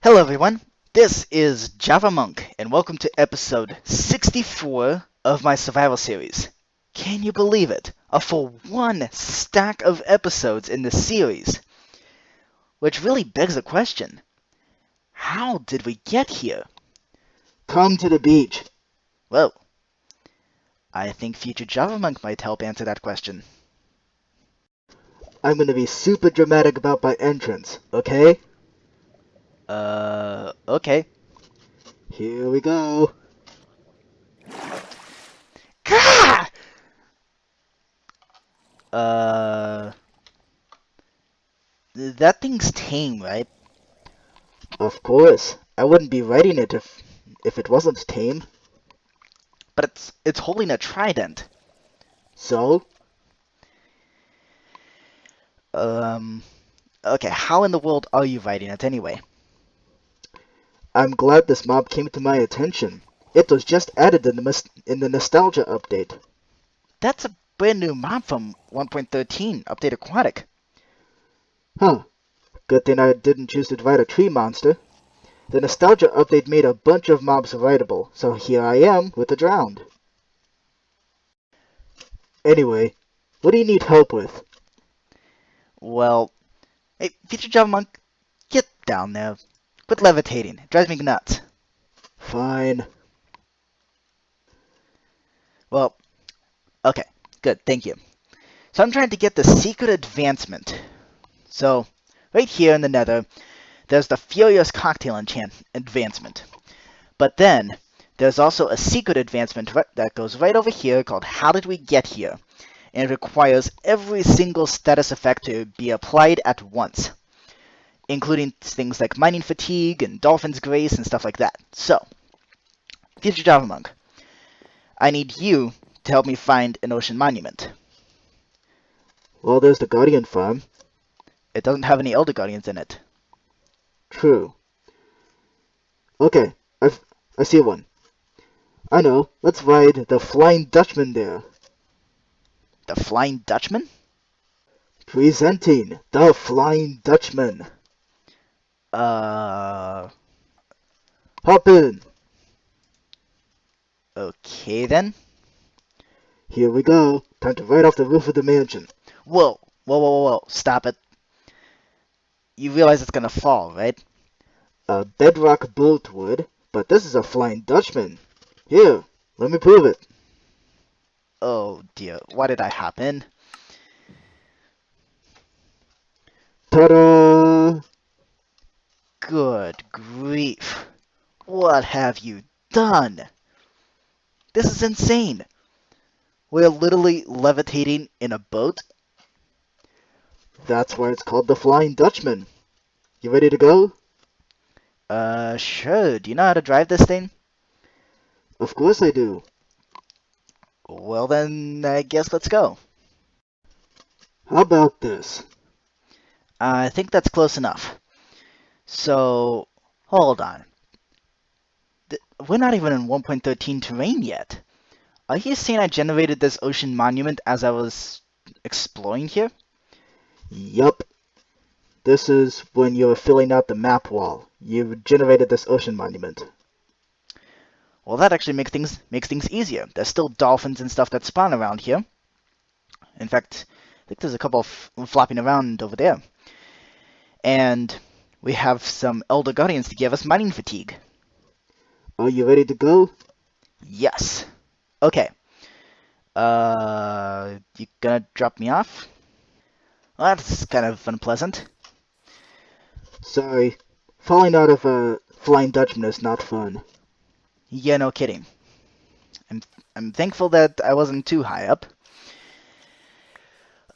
Hello everyone, this is Javamonk, and welcome to episode 64 of my survival series. Can you believe it? A full one stack of episodes in the series. Which really begs the question, how did we get here? Come to the beach. Well, I think future Javamonk might help answer that question. I'm gonna be super dramatic about my entrance, okay? Okay. Here we go. Gah! That thing's tame, right? Of course, I wouldn't be writing it if it wasn't tame. But it's holding a trident. So, Okay, how in the world are you writing it anyway? I'm glad this mob came to my attention. It was just added in the nostalgia update. That's a brand new mob from 1.13, Update Aquatic. Huh. Good thing I didn't choose to write a tree monster. The nostalgia update made a bunch of mobs writable, so here I am with the drowned. Anyway, what do you need help with? Well, hey, future Javamonk, get down there. Quit levitating. It drives me nuts. Fine. Well, okay, good, thank you. So I'm trying to get the secret advancement. So, right here in the nether, there's the Furious Cocktail advancement. But then, there's also a secret advancement that goes right over here called How Did We Get Here? And it requires every single status effect to be applied at once, including things like Mining Fatigue and Dolphin's Grace and stuff like that. So, future Javamonk, I need you to help me find an ocean monument. Well, there's the Guardian Farm. It doesn't have any Elder Guardians in it. True. Okay, I see one. I know, let's ride the Flying Dutchman there. The Flying Dutchman? Presenting the Flying Dutchman. Uh... Hop in. Okay then. Here we go. Time to ride off the roof of the mansion. Whoa, whoa, whoa, whoa, whoa, stop it. You realize it's gonna fall, right? A bedrock bolt would, but this is a Flying Dutchman. Here, let me prove it. Oh dear, why did I hop in? Ta-da! Good grief. What have you done? This is insane. We're literally levitating in a boat. That's why it's called the Flying Dutchman. You ready to go? Sure. Do you know how to drive this thing? Of course I do. Well then, I guess let's go. How about this? I think that's close enough. So, hold on. We're not even in 1.13 terrain yet. Are you saying I generated this ocean monument as I was exploring here? Yup. This is when you were filling out the map wall. You generated this ocean monument. Well, that actually makes things easier. There's still dolphins and stuff that spawn around here. In fact, I think there's a couple flopping around over there. And we have some Elder Guardians to give us mining fatigue. Are you ready to go? Yes. Okay. You gonna drop me off? Well, that's kind of unpleasant. Sorry. Falling out of a Flying Dutchman is not fun. Yeah, no kidding. I'm thankful that I wasn't too high up.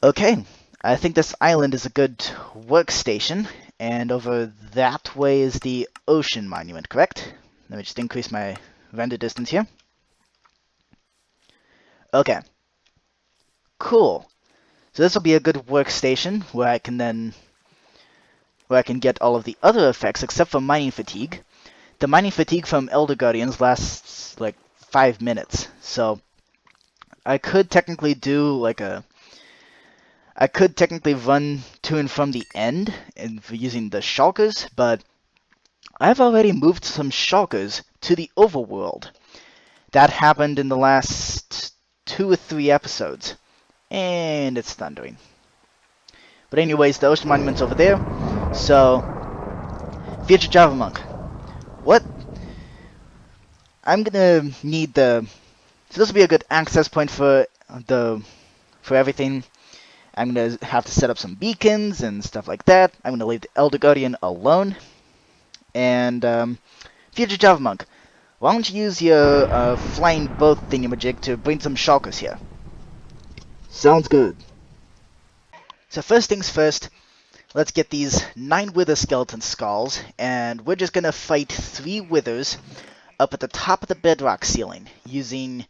Okay, I think this island is a good workstation, and over that way is the ocean monument, correct? Let me just increase my render distance here. Okay. Cool. So this will be a good workstation where I can get all of the other effects except for mining fatigue. The mining fatigue from Elder Guardians lasts like 5 minutes, so I could technically run to and from the end using the shulkers, but I've already moved some shulkers to the overworld. That happened in the last 2 or 3 episodes. And it's thundering. But anyways, the ocean monument's over there. So, future Javamonk. What? I'm gonna need the... So this will be a good access point for everything. I'm gonna have to set up some beacons and stuff like that. I'm gonna leave the Elder Guardian alone. And, future Javamonk, why don't you use your flying boat thingamajig to bring some shulkers here? Sounds good. So first things first, let's get these 9 wither skeleton skulls, and we're just gonna fight 3 withers up at the top of the bedrock ceiling, using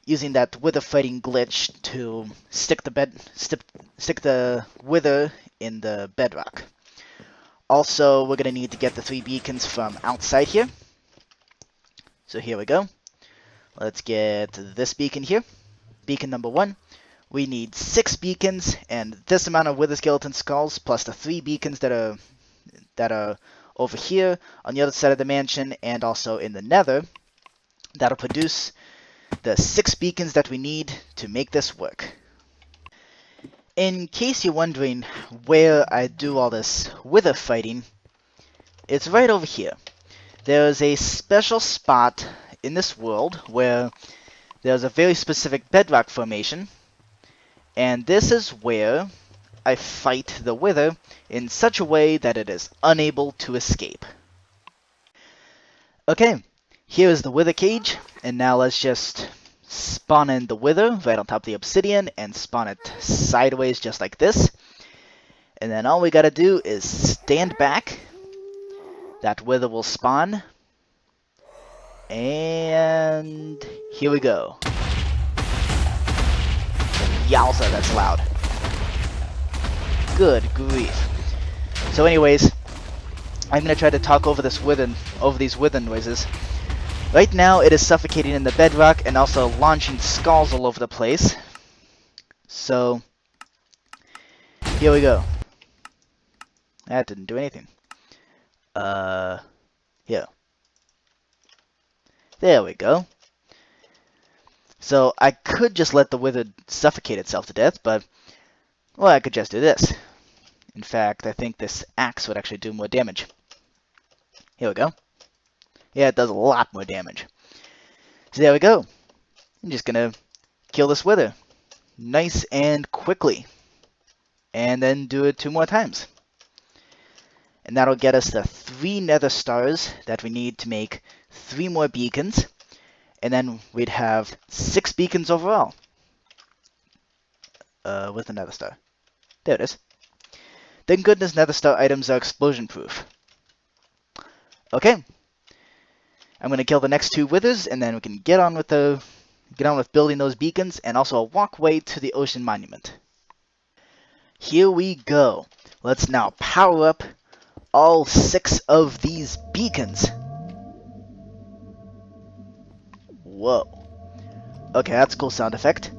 that wither fighting glitch to stick the wither in the bedrock. Also, we're gonna need to get the 3 beacons from outside here. So here we go. Let's get this beacon here. Beacon number 1. We need 6 beacons and this amount of wither skeleton skulls plus the 3 beacons that are over here on the other side of the mansion and also in the nether. That'll produce the 6 beacons that we need to make this work. In case you're wondering where I do all this wither fighting, it's right over here. There's a special spot in this world where there's a very specific bedrock formation. And this is where I fight the wither in such a way that it is unable to escape. Okay, here is the wither cage, and now let's just spawn in the wither right on top of the obsidian and spawn it sideways just like this. And then all we gotta do is stand back. That wither will spawn. And here we go. Yowza, that's loud. Good grief. So anyways, I'm gonna try to talk over these wither noises. Right now it is suffocating in the bedrock and also launching skulls all over the place. So here we go. That didn't do anything. Here. There we go. So I could just let the wither suffocate itself to death, but, well, I could just do this. In fact, I think this axe would actually do more damage. Here we go. Yeah, it does a lot more damage. So there we go. I'm just gonna kill this wither. Nice and quickly. And then do it 2 more times. And that'll get us the 3 nether stars that we need to make 3 more beacons. And then we'd have 6 beacons overall. With a nether star. There it is. Thank goodness nether star items are explosion proof. Okay. I'm gonna kill the next 2 withers, and then we can get on with building those beacons, and also a walkway to the ocean monument. Here we go. Let's now power up all 6 of these beacons. Whoa. Okay, that's a cool sound effect.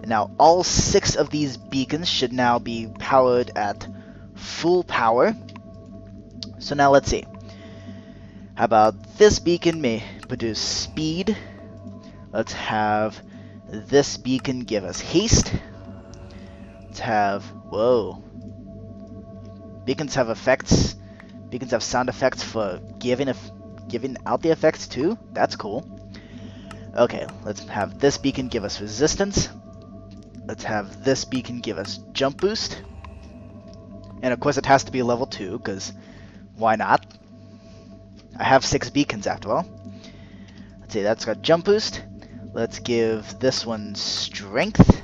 And now all 6 of these beacons should now be powered at full power. So now let's see. How about this beacon may produce speed. Let's have this beacon give us haste. Let's have... Whoa. Beacons have effects. Beacons have sound effects for giving out the effects too. That's cool. Okay, let's have this beacon give us resistance. Let's have this beacon give us jump boost. And of course it has to be level 2, because why not? I have 6 beacons after all. Let's see, that's got jump boost. Let's give this one strength.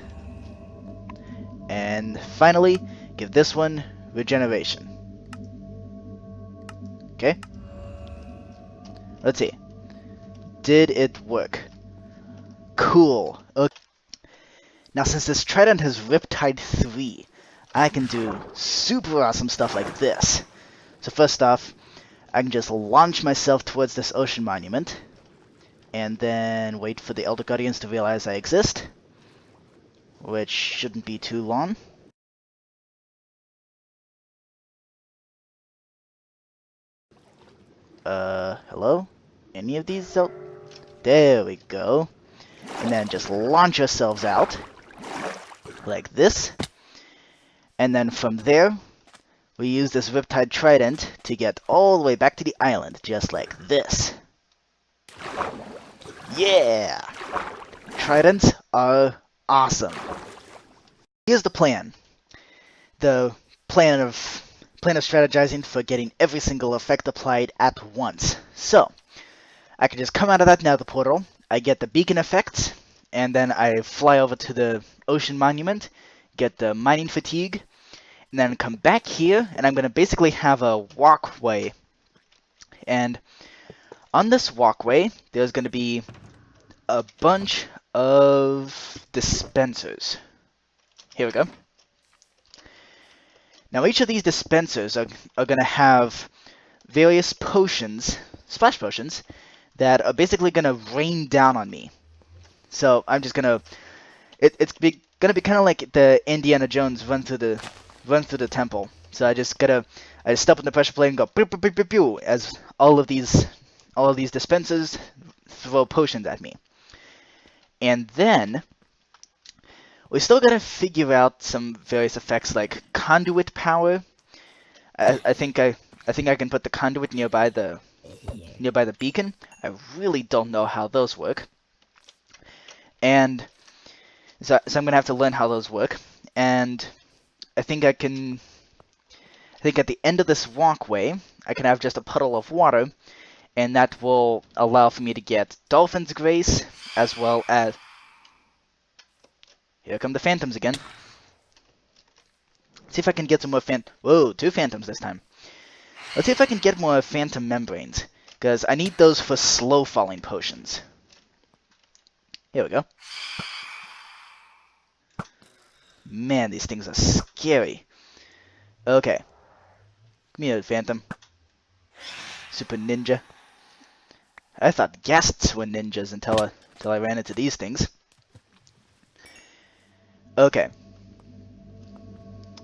And finally, give this one regeneration. Okay. Let's see. Did it work? Cool. Okay. Now since this trident has Riptide 3, I can do super awesome stuff like this. So first off, I can just launch myself towards this ocean monument, and then wait for the Elder Guardians to realize I exist, which shouldn't be too long. Hello? Any of these? Oh, there we go. And then just launch ourselves out. Like this. And then from there, we use this Riptide Trident to get all the way back to the island, just like this. Yeah! Tridents are awesome. Here's the plan. The plan of strategizing for getting every single effect applied at once. So, I can just come out of that nether portal, I get the beacon effects, and then I fly over to the ocean monument, get the mining fatigue, and then come back here, and I'm going to basically have a walkway. And on this walkway, there's going to be a bunch of dispensers. Here we go. Now each of these dispensers are going to have various potions, splash potions, that are basically going to rain down on me. So I'm just going to... It's going to be kind of like the Indiana Jones run through the temple. So I just step on the pressure plate and go pew, pew, pew, pew, pew, as all of these dispensers throw potions at me. And then we still gotta figure out some various effects like conduit power. I think I can put the conduit nearby the beacon. I really don't know how those work. And so I'm gonna have to learn how those work. And I think at the end of this walkway, I can have just a puddle of water, and that will allow for me to get Dolphin's Grace, as well as... Here come the Phantoms again. See if I can get some more Whoa, 2 Phantoms this time. Let's see if I can get more Phantom Membranes, because I need those for slow falling potions. Here we go. Man, these things are scary. Okay. Come here, Phantom. Super Ninja. I thought ghasts were ninjas until I ran into these things. Okay.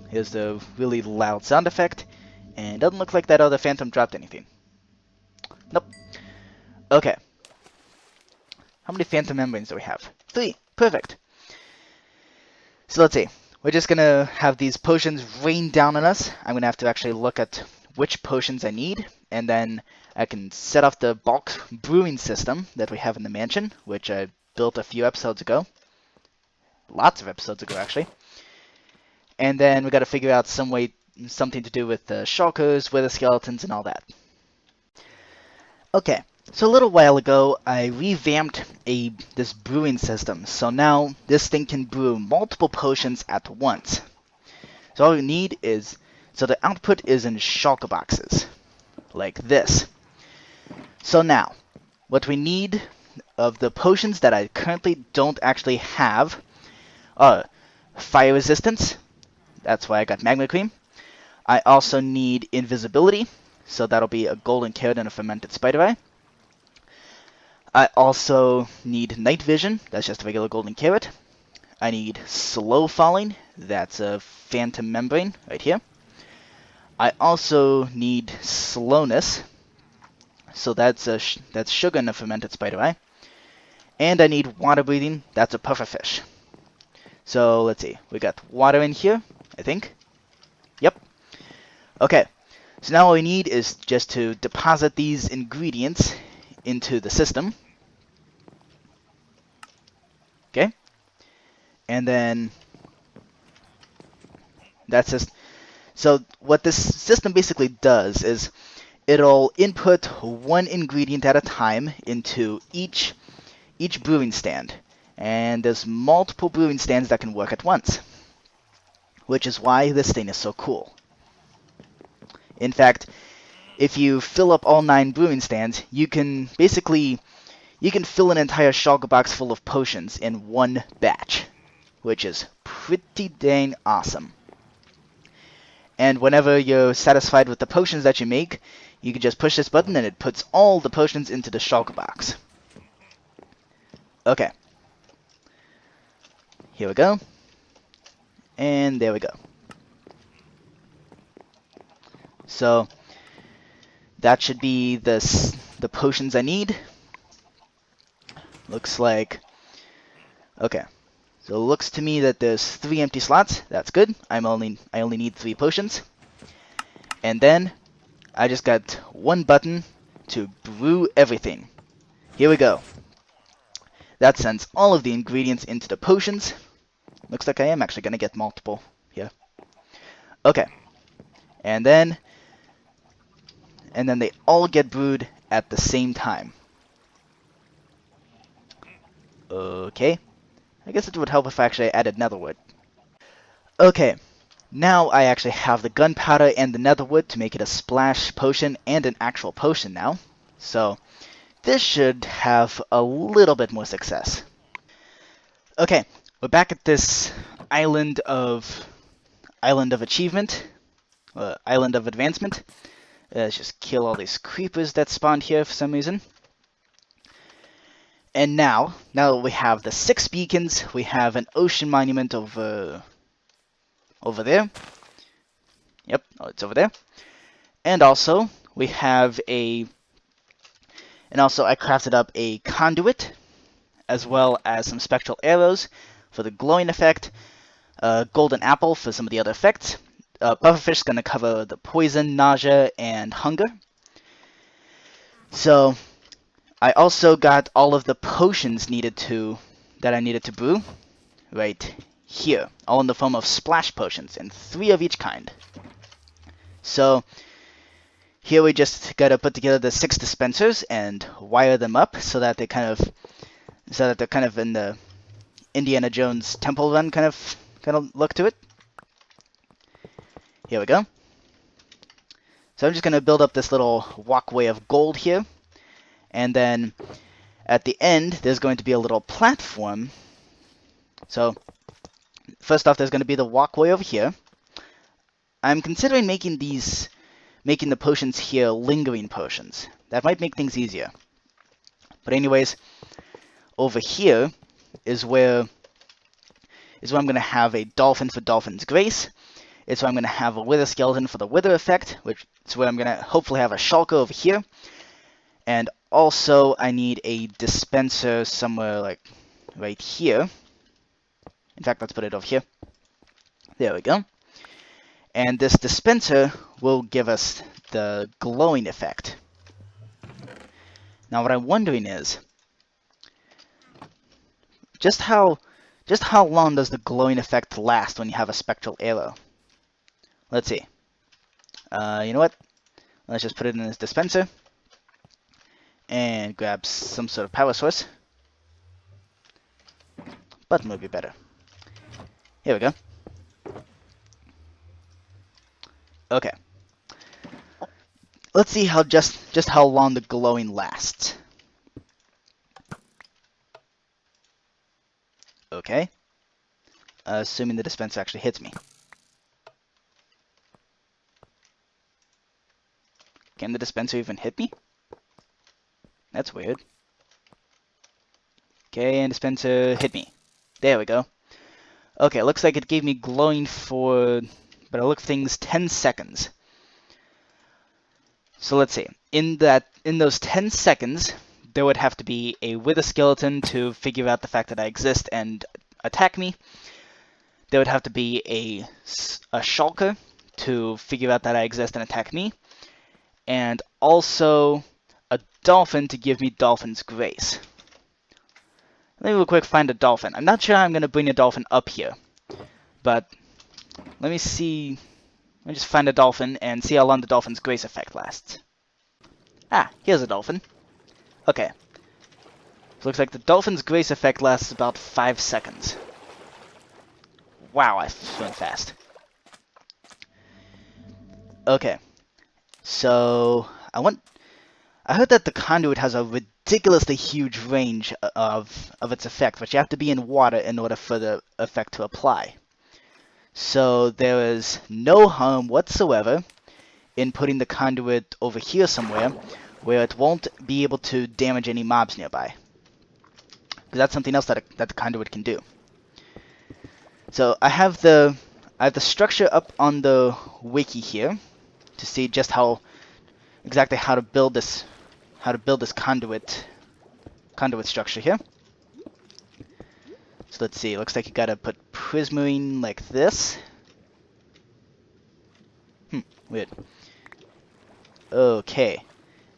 Here's the really loud sound effect. And it doesn't look like that other Phantom dropped anything. Nope. Okay. How many Phantom Membranes do we have? 3. Perfect. So let's see. We're just going to have these potions rain down on us. I'm going to have to actually look at which potions I need. And then I can set off the bulk brewing system that we have in the mansion, which I built a few episodes ago. Lots of episodes ago, actually. And then we got to figure out something to do with the shulkers, wither skeletons, and all that. Okay, so a little while ago, I revamped this brewing system. So now this thing can brew multiple potions at once. So all you need is... So the output is in shulker boxes, like this. So now, what we need of the potions that I currently don't actually have are fire resistance. That's why I got magma cream. I also need invisibility, so that'll be a golden carrot and a fermented spider eye. I also need night vision. That's just a regular golden carrot. I need slow falling. That's a phantom membrane right here. I also need slowness. So that's sugar and a fermented spider eye. And I need water breathing. That's a pufferfish. So let's see. We got water in here, I think. Yep. Okay. So now all we need is just to deposit these ingredients into the system. Okay. And then that's just... So what this system basically does is it'll input one ingredient at a time into each brewing stand. And there's multiple brewing stands that can work at once, which is why this thing is so cool. In fact, if you fill up all 9 brewing stands, you can fill an entire shulker box full of potions in one batch, which is pretty dang awesome. And whenever you're satisfied with the potions that you make, you can just push this button and it puts all the potions into the shulker box. Okay. Here we go. And there we go. So, that should be the potions I need. Looks like... Okay. So it looks to me that there's 3 empty slots. That's good. I only need 3 potions. And then I just got one button to brew everything. Here we go. That sends all of the ingredients into the potions. Looks like I am actually going to get multiple here. Okay. And then they all get brewed at the same time. Okay. I guess it would help if I actually added netherwood. Okay. Now I actually have the gunpowder and the netherwood to make it a splash potion and an actual potion now. So this should have a little bit more success. Okay, we're back at this island of achievement, island of advancement. Let's just kill all these creepers that spawned here for some reason. And now that we have the 6 beacons, we have an ocean monument over there. Yep, oh, it's over there. And also we have I crafted up a conduit, as well as some spectral arrows for the glowing effect, golden apple for some of the other effects. Pufferfish is going to cover the poison, nausea, and hunger. So I also got all of the potions that I needed to brew right here, all in the form of splash potions, and 3 of each kind. So here we just gotta put together the 6 dispensers and wire them up so that they're kind of in the Indiana Jones Temple Run kind of look to it. Here we go. So I'm just gonna build up this little walkway of gold here, and then at the end there's going to be a little platform. So first off, there's going to be the walkway over here. I'm considering making the potions here lingering potions. That might make things easier. But anyways, over here is where I'm going to have a dolphin for Dolphin's Grace. It's where I'm going to have a wither skeleton for the wither effect, which is where I'm going to hopefully have a shulker over here. And also I need a dispenser somewhere like right here. In fact, let's put it over here. There we go. And this dispenser will give us the glowing effect. Now what I'm wondering is, just how long does the glowing effect last when you have a spectral arrow? Let's see. You know what? Let's just put it in this dispenser and grab some sort of power source. Button would be better. Here we go. Okay. Let's see how just how long the glowing lasts. Okay. Assuming the dispenser actually hits me. Can the dispenser even hit me? That's weird. Okay, and dispenser hit me. There we go. Okay, looks like it gave me glowing for, but it looked things 10 seconds. So let's see. In those 10 seconds, there would have to be a wither skeleton to figure out the fact that I exist and attack me. There would have to be a shulker to figure out that I exist and attack me. And also a dolphin to give me Dolphin's Grace. Let me real quick find a dolphin. I'm not sure I'm going to bring a dolphin up here. But let me see. Let me just find a dolphin and see how long the Dolphin's Grace effect lasts. Ah, here's a dolphin. Okay. So looks like the Dolphin's Grace effect lasts about 5 seconds. Wow, I went fast. Okay. So I heard that the conduit has a ridiculously huge range of its effect, but you have to be in water in order for the effect to apply. So there is no harm whatsoever in putting the conduit over here somewhere where it won't be able to damage any mobs nearby. Because that's something else that the conduit can do. So I have the structure up on the wiki here to see just how exactly how to build this conduit structure here. So let's see. Looks like you gotta put prismarine like this. Weird. Okay.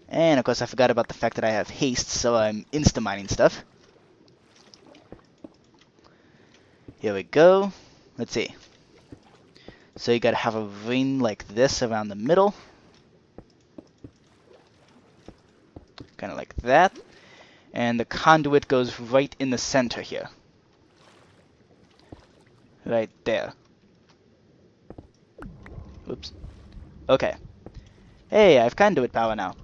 And of course I forgot about the fact that I have haste, so I'm insta-mining stuff. Here we go. Let's see. So you gotta have a ring like this around the middle. Kind of like that. And the conduit goes right in the center here. Right there. Oops. Okay. Hey, I have conduit power now.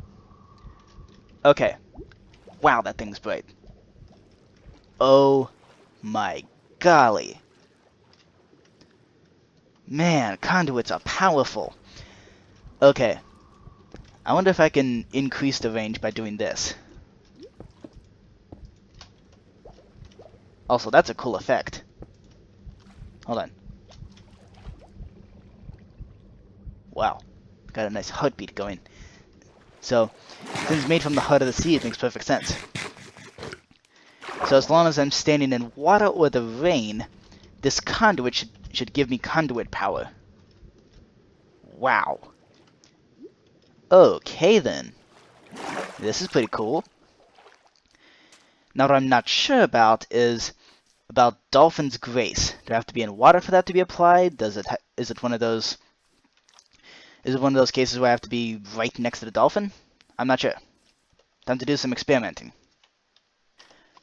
Okay. Wow, that thing's bright. Oh my golly. Man, conduits are powerful. Okay. I wonder if I can increase the range by doing this. Also, that's a cool effect. Hold on. Wow. Got a nice heartbeat going. So, since it's made from the heart of the sea, it makes perfect sense. So as long as I'm standing in water or the rain, this conduit should give me conduit power. Wow. Okay then. This is pretty cool. Now what I'm not sure about is about Dolphin's Grace. Do I have to be in water for that to be applied? Is it one of those cases where I have to be right next to the dolphin? I'm not sure. Time to do some experimenting.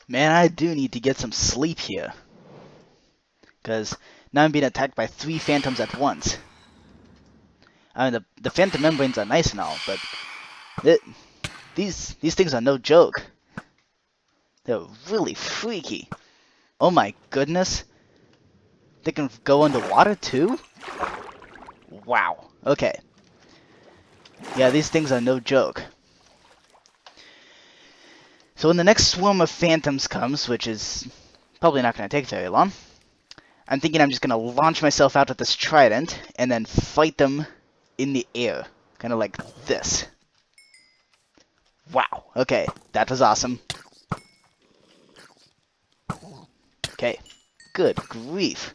Man, I do need to get some sleep here. Because now I'm being attacked by 3 phantoms at once. I mean, the phantom membranes are nice and all, but these things are no joke. They're really freaky. Oh my goodness. They can go underwater too? Wow. Okay. Yeah, these things are no joke. So when the next swarm of phantoms comes, which is probably not going to take very long, I'm thinking I'm just going to launch myself out with this trident and then fight them in the air. Kind of like this. Wow. Okay. That was awesome. Okay. Good grief.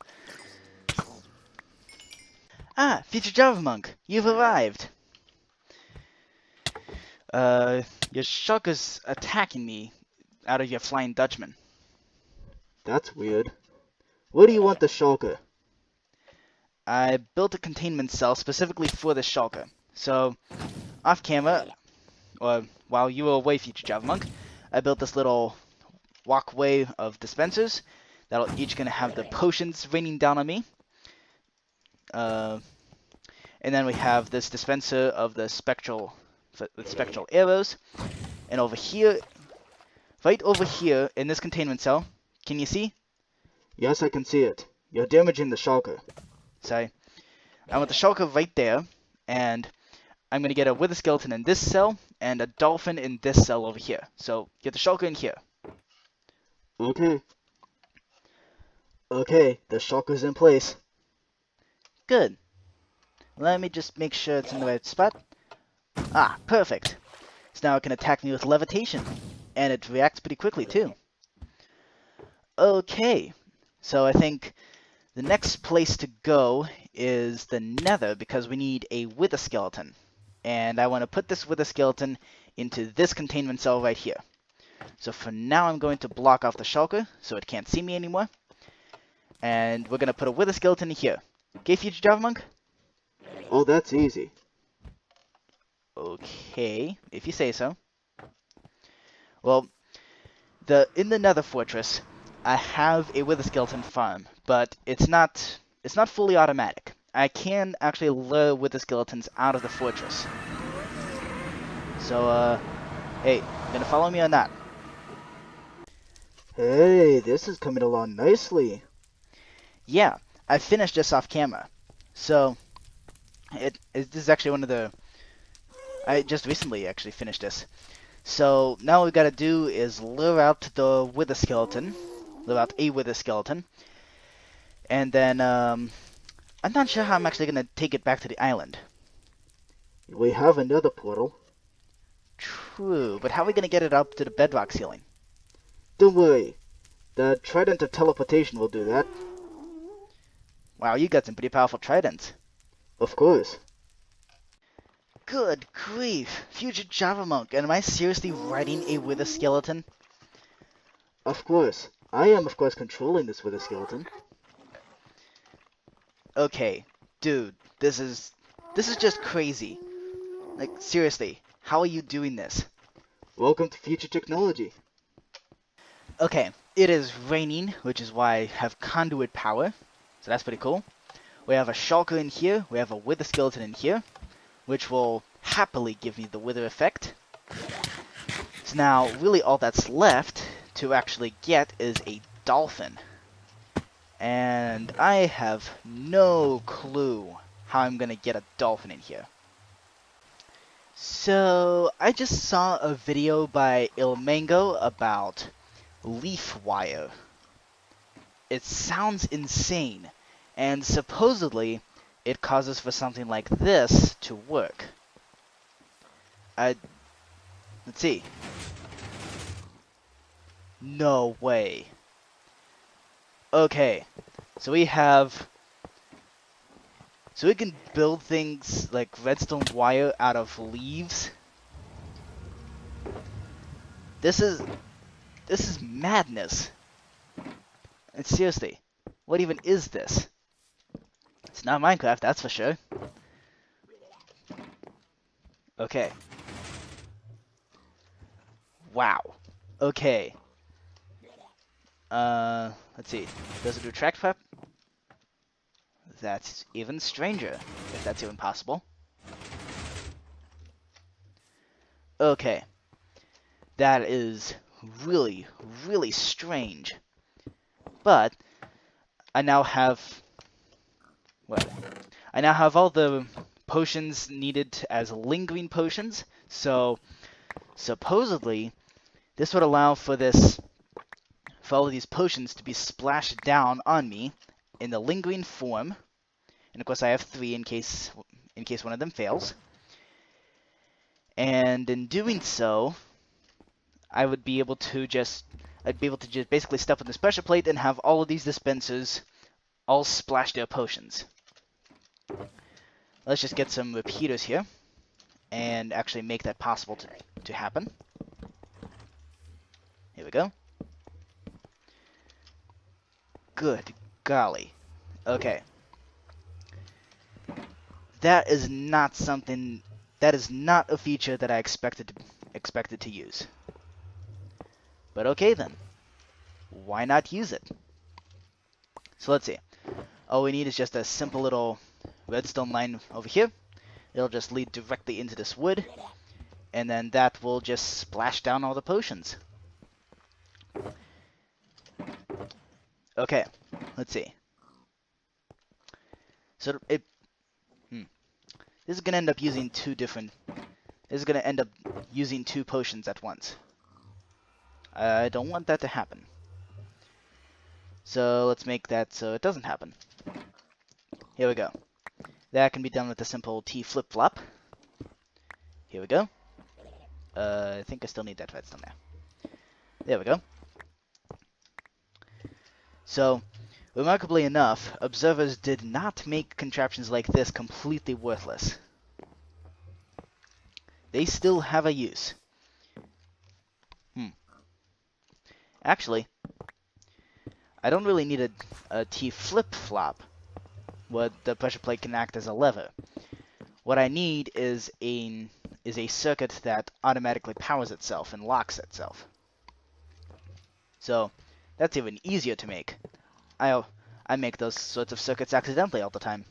Ah, future Javamonk, you've arrived. Your shulker's attacking me out of your Flying Dutchman. That's weird. Where do you want the shulker? I built a containment cell specifically for the shulker. So, off camera, or while you were away, future Javamonk, I built this little walkway of dispensers that are each going to have the potions raining down on me. And then we have this dispenser of the spectral arrows. And over here, right over here in this containment cell, can you see? Yes, I can see it. You're damaging the shulker. Sorry. I want the shulker right there, and I'm going to get a wither skeleton in this cell, and a dolphin in this cell over here. So, get the shulker in here. Okay. Okay, the shulker's in place. Good. Let me just make sure it's in the right spot. Ah, perfect. So now it can attack me with levitation. And it reacts pretty quickly, too. Okay. So I think the next place to go is the Nether, because we need a wither skeleton. And I want to put this wither skeleton into this containment cell right here. So for now, I'm going to block off the shulker, so it can't see me anymore. And we're going to put a wither skeleton here. Okay, future Javamonk? Oh, that's easy. Okay, if you say so. Well, in the Nether Fortress, I have a wither skeleton farm, but it's not fully automatic. I can actually lure wither skeletons out of the fortress. So, hey, gonna follow me on that? Hey, this is coming along nicely. Yeah, I finished this off camera. So, this is actually one of the... I just recently actually finished this. So, now what we gotta do is lure out the wither skeleton. Lure out a wither skeleton. And then, I'm not sure how I'm actually gonna take it back to the island. We have another portal. true, but how are we gonna get it up to the bedrock ceiling? Don't worry. The Trident of Teleportation will do that. Wow, you got some pretty powerful tridents. Of course. Good grief, future Javamonk, and am I seriously riding a wither skeleton? Of course. I am, of course, controlling this with a skeleton. Okay, dude, this is just crazy. Like, seriously, how are you doing this? Welcome to future technology. Okay, it is raining, which is why I have conduit power, so that's pretty cool. We have a shulker in here, we have a wither skeleton in here, which will happily give me the wither effect. So now, really all that's left to actually get is a dolphin. And I have no clue how I'm gonna get a dolphin in here. So, I just saw a video by Ilmango about leaf wire. It sounds insane, and supposedly it causes for something like this to work. Let's see. No way. Okay, so we can build things like redstone wire out of leaves. This is madness. And seriously, what even is this? It's not Minecraft, that's for sure. Okay. Wow. Okay. Let's see. Does it do track prep? That's even stranger, if that's even possible. Okay. That is really, really strange. But I now have all the potions needed as lingering potions, so supposedly this would allow for all of these potions to be splashed down on me in the lingering form. And of course I have 3 in case one of them fails. And in doing so, I'd be able to just basically step on this pressure plate and have all of these dispensers all splash their potions. Let's just get some repeaters here and actually make that possible to happen. Here we go. Good golly. Okay. That is not a feature that I expected to use. But okay then. Why not use it? So let's see. All we need is just a simple little redstone line over here. It'll just lead directly into this wood, and then that will just splash down all the potions. Okay, let's see. So this is gonna end up using two potions at once. I don't want that to happen. So let's make that so it doesn't happen. Here we go. That can be done with a simple T flip-flop. Here we go. I think I still need that redstone there. There we go. So, remarkably enough, observers did not make contraptions like this completely worthless. They still have a use. Actually, I don't really need a T flip-flop, where the pressure plate can act as a lever. What I need is a circuit that automatically powers itself and locks itself. So, that's even easier to make. I make those sorts of circuits accidentally all the time.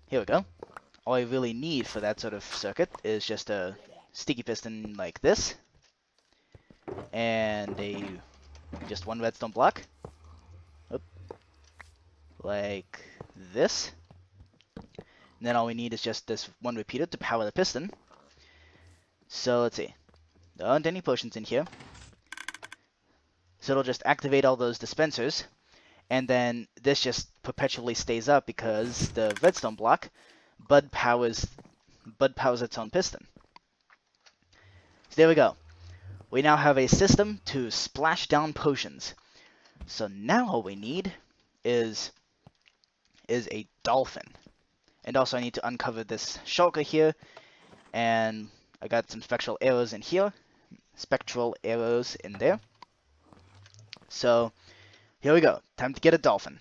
Here we go. All I really need for that sort of circuit is just a sticky piston like this, and just one redstone block. Oop. Like this. And then all we need is just this one repeater to power the piston. So let's see. There aren't any potions in here. So it'll just activate all those dispensers. And then this just perpetually stays up because the redstone block Bud powers its own piston. So there we go. We now have a system to splash down potions. So now all we need is a dolphin. And also I need to uncover this shulker here. And I got some spectral arrows in here. Spectral arrows in there. So here we go. Time to get a dolphin.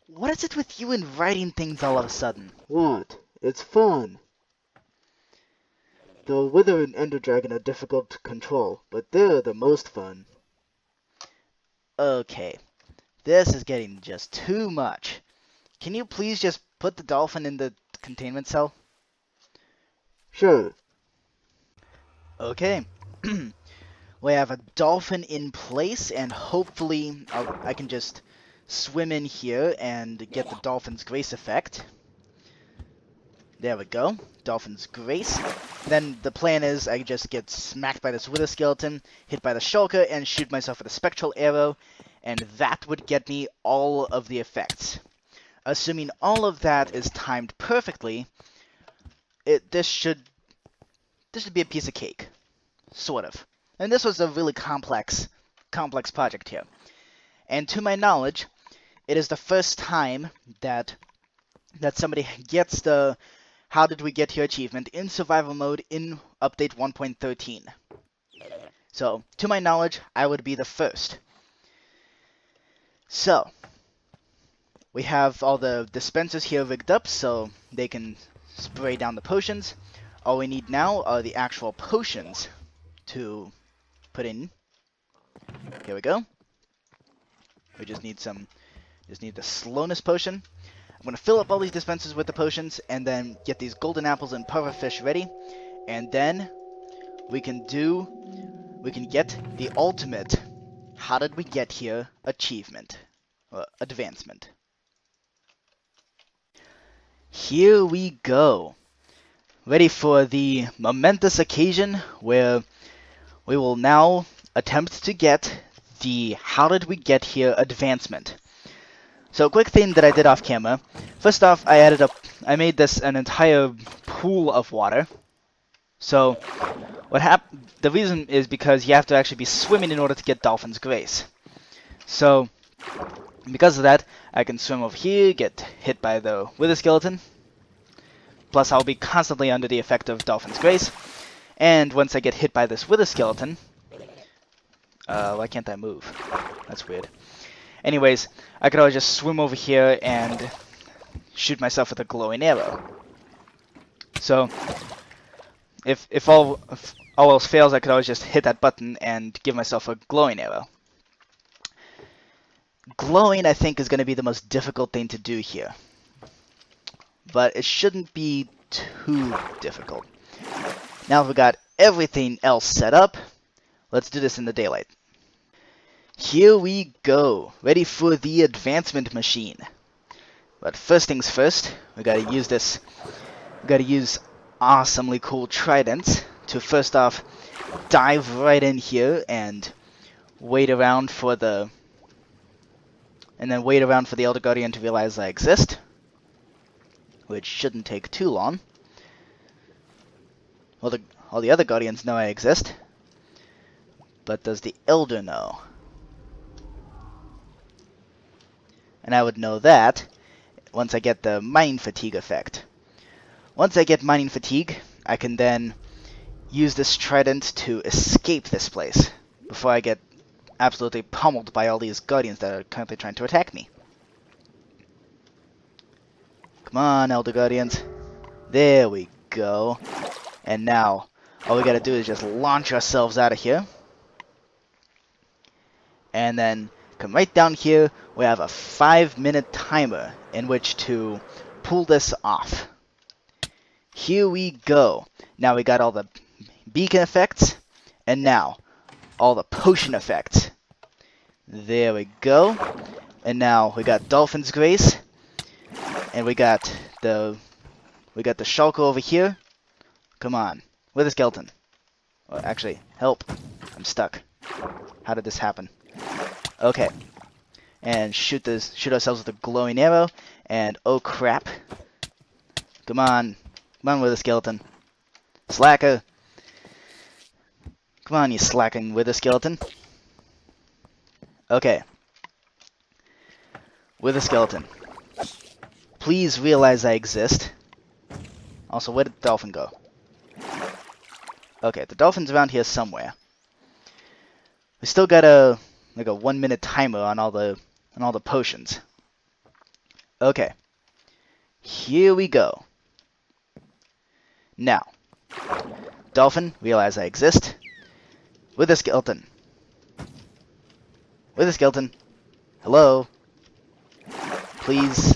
What is it with you and writing things all of a sudden? What? It's fun. The Wither and Ender Dragon are difficult to control, but they're the most fun. Okay, this is getting just too much. Can you please just put the dolphin in the containment cell? Sure. Okay. We have a dolphin in place, and hopefully I can just swim in here and get the dolphin's grace effect. There we go. Dolphin's grace. Then the plan is I just get smacked by this wither skeleton, hit by the shulker, and shoot myself with a spectral arrow, and that would get me all of the effects. Assuming all of that is timed perfectly, this should be a piece of cake. Sort of. And this was a really complex project here. And to my knowledge, it is the first time that somebody gets the How Did We Get Here achievement in survival mode in update 1.13. So, to my knowledge, I would be the first. So, we have all the dispensers here rigged up so they can spray down the potions. All we need now are the actual potions to put in. Here we go. We just need the slowness potion. I'm going to fill up all these dispensers with the potions and then get these golden apples and pufferfish ready. And then we can get the ultimate How Did We Get Here achievement. Advancement. Here we go. Ready for the momentous occasion where we will now attempt to get the How Did We Get Here advancement. So, a quick thing that I did off camera. First off, I made this an entire pool of water. So, the reason is because you have to actually be swimming in order to get Dolphin's Grace. So, because of that, I can swim over here, get hit by the Wither Skeleton. Plus, I'll be constantly under the effect of Dolphin's Grace. And once I get hit by this Wither Skeleton... why can't I move? That's weird. Anyways, I could always just swim over here and shoot myself with a glowing arrow. So, if all else fails, I could always just hit that button and give myself a glowing arrow. Glowing, I think, is going to be the most difficult thing to do here. But it shouldn't be too difficult. Now we've got everything else set up. Let's do this in the daylight. Here we go, ready for the advancement machine. But first things first, we gotta use awesomely cool tridents to first off dive right in here and wait around for the Elder Guardian to realize I exist, which shouldn't take too long. Well, all the other Guardians know I exist, but does the Elder know? And I would know that once I get the mining fatigue effect. Once I get mining fatigue, I can then use this trident to escape this place before I get absolutely pummeled by all these guardians that are currently trying to attack me. Come on, Elder Guardians. There we go. And now, all we gotta do is just launch ourselves out of here. And then come right down here. We have a 5-minute timer in which to pull this off. Here we go. Now we got all the beacon effects, and now all the potion effects. There we go. And now we got Dolphin's Grace, and we got the shulker over here. Come on, Wither Skeleton. Well, actually, help! I'm stuck. How did this happen? Okay. And shoot ourselves with a glowing arrow, and oh crap. Come on, Wither Skeleton. Slacker. Come on, you slacking wither skeleton. Okay. Wither skeleton. Please realize I exist. Also, where did the dolphin go? Okay, the dolphin's around here somewhere. We still got a 1-minute timer on all the potions. Okay. Here we go. Now, dolphin, realize I exist. Wither skeleton. Wither skeleton. Hello. Please.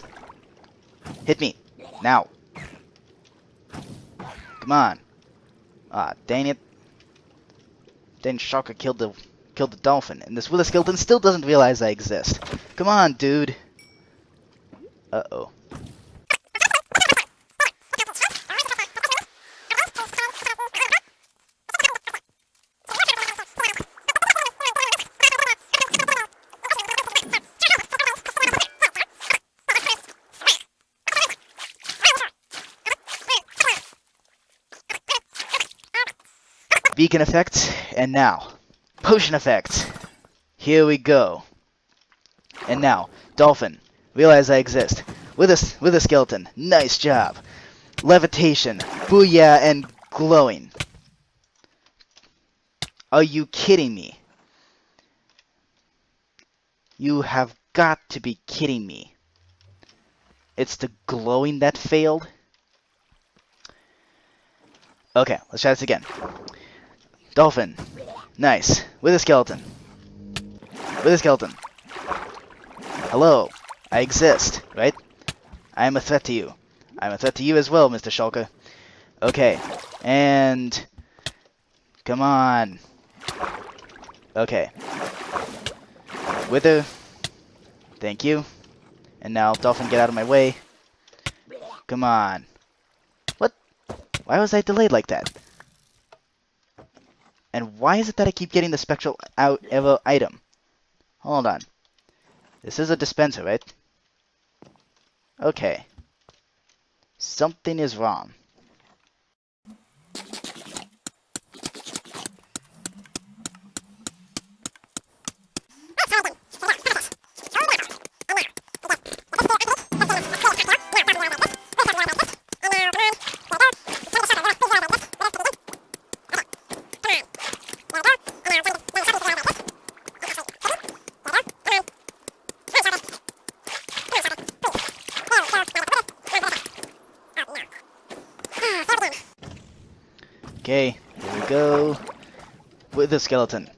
Hit me. Now. Come on. Ah, dang it. Dang, Shulker killed the dolphin, and this wither skeleton still doesn't realize I exist. Come on, dude. Uh-oh. Beacon effects, and now, potion effects. Here we go. And now, dolphin, realize I exist. With a skeleton, nice job. Levitation, booyah, and glowing. Are you kidding me? You have got to be kidding me. It's the glowing that failed? Okay, let's try this again. Dolphin. Nice. With a skeleton. With a skeleton. Hello. I exist, right? I am a threat to you. I'm a threat to you as well, Mr. Shulker. Okay. And... come on. Okay. Wither. Thank you. And now, dolphin, get out of my way. Come on. What? Why was I delayed like that? And why is it that I keep getting the spectral arrow item? Hold on. This is a dispenser, right? Okay. Something is wrong. Okay, here we go. With the skeleton.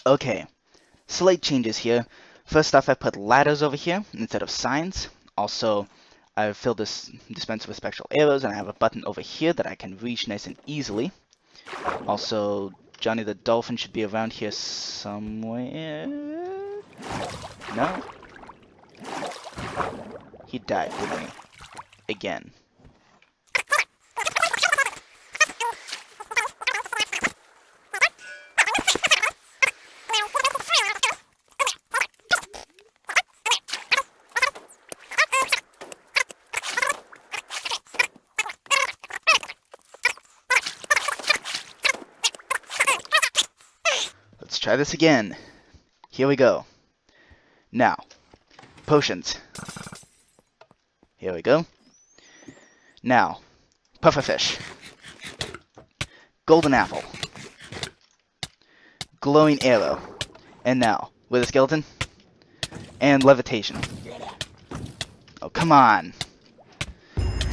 Okay, slight changes here. First off, I put ladders over here instead of signs. Also, I've filled this dispenser with spectral arrows, and I have a button over here that I can reach nice and easily. Also, Johnny the Dolphin should be around here somewhere. No? He died, didn't he? Again. Let's try this again. Here we go. Now, potions. Here we go. Now, pufferfish. Golden apple. Glowing arrow. And now, with a skeleton. And levitation. Oh, come on.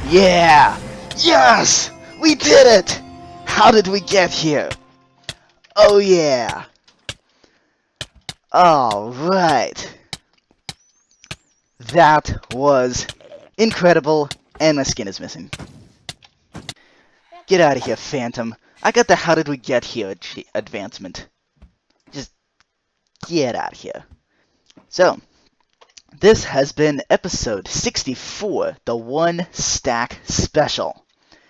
Yeah! Yes! We did it! How did we get here? Oh yeah! Alright. That was incredible And my skin is missing. Get out of here, Phantom. I got the how did we get here advancement. Just get out of here. So, this has been episode 64, the One Stack Special.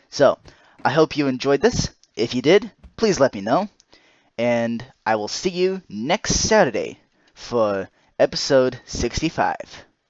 So, I hope you enjoyed this. If you did, please let me know. And I will see you next Saturday for episode 65.